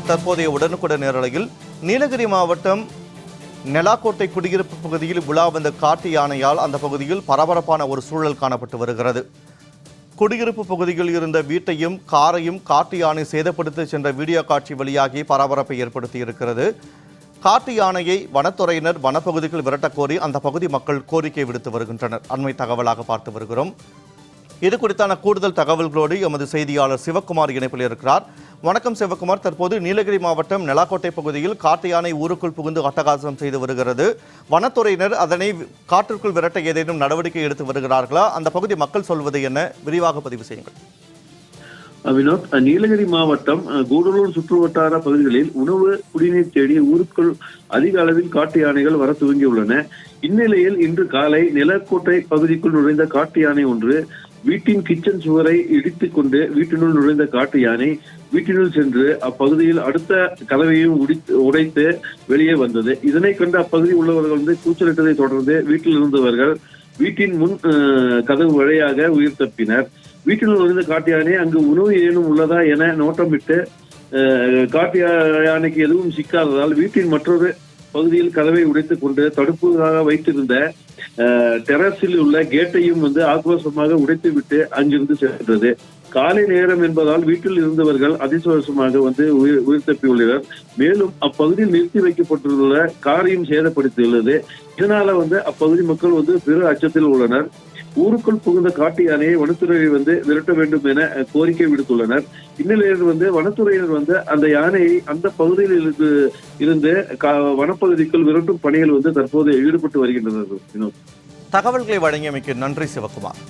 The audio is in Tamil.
தற்போதைய உடனுக்குடன் நேரலையில் நீலகிரி மாவட்டம் நெலாக்கோட்டை குடியிருப்பு பகுதியில் உலா வந்த காட்டு யானையால் அந்த பகுதியில் பரபரப்பான ஒரு சூழல் காணப்பட்டு வருகிறது. குடியிருப்பு பகுதியில் இருந்த வீட்டையும் காரையும் காட்டு யானை சேதப்படுத்தி சென்ற வீடியோ காட்சி வெளியாகி பரபரப்பை ஏற்படுத்தி இருக்கிறது. காட்டு யானையை வனத்துறையினர் வனப்பகுதிகள் விரட்டக் கோரி அந்த பகுதி மக்கள் கோரிக்கை விடுத்து வருகின்றனர். அண்மை தகவலாக பார்த்து வருகிறோம். இது குறித்தான கூடுதல் தகவல்களோடு எமது செய்தியாளர் சிவக்குமார் இணைப்பில் இருக்கிறார். வணக்கம் சிவக்குமார். தற்போது நீலகிரி மாவட்டம் நெலாக்கோட்டை பகுதியில் காட்டு யானை ஊருக்குள் புகுந்து அட்டகாசம் செய்து வருகிறது. வனத்துறையினர் அதனை காட்டிற்குள் விரட்ட ஏதேனும் நடவடிக்கை எடுத்து வருகிறார்களா? அந்த பகுதி மக்கள் சொல்வது என்ன? விரிவாக பதிவு செய்யுங்கள். வினோத், நீலகிரி மாவட்டம் கூடலூர் சுற்றுவட்டார பகுதிகளில் உணவு குடிநீர் தேடி ஊருக்குள் அதிக அளவில் காட்டு யானைகள் வர துவங்கியுள்ளன. இந்நிலையில் இன்று காலை நிலக்கோட்டை பகுதிக்குள் நுழைந்த காட்டு யானை ஒன்று வீட்டின் கிச்சன் சுவரை இடித்துக் கொண்டு வீட்டினுள் நுழைந்த காட்டு யானை வீட்டினுள் சென்று அப்பகுதியில் அடுத்த கதவையும் உடைத்து வெளியே வந்தது. இதனை கண்டு அப்பகுதியில் உள்ளவர்கள் கூச்சலிட்டதை தொடர்ந்து வீட்டில் இருந்தவர்கள் வீட்டின் முன் கதவு வழியாக உயிர் தப்பினர். வீட்டில் நுழைந்த காட்டு யானை அங்கு உணவு ஏனும் உள்ளதா என நோட்டமிட்டு காட்டு யானைக்கு எதுவும் சிக்காததால் வீட்டின் மற்றொரு பகுதியில் கதவை உடைத்துக் கொண்டு தடுப்புக்காக வைத்திருந்த டெரஸில் உள்ள கேட்டையும் ஆக்ரோஷமாக உடைத்து விட்டு அங்கிருந்து சென்றது. காலை நேரம் என்பதால் வீட்டில் இருந்தவர்கள் அதிர்ஷ்டவசமாக உயிர் தப்பியுள்ளனர். மேலும் அப்பகுதியில் நிறுத்தி வைக்கப்பட்டுள்ள காரையும் சேதப்படுத்தியுள்ளது. இதனால அப்பகுதி மக்கள் பெரு அச்சத்தில் உள்ளனர். ஊருக்குள் புகுந்த காட்டு யானையை வனத்துறையை விரட்ட வேண்டும் என கோரிக்கை விடுத்துள்ளனர். இந்நிலையில் வனத்துறையினர் அந்த யானையை அந்த பகுதியில் இருந்து வனப்பகுதிக்குள் விரட்டும் பணிகள் தற்போது ஈடுபட்டு வருகின்றனர். தகவல்களை வழங்கியமைக்கு நன்றி சிவக்குமார்.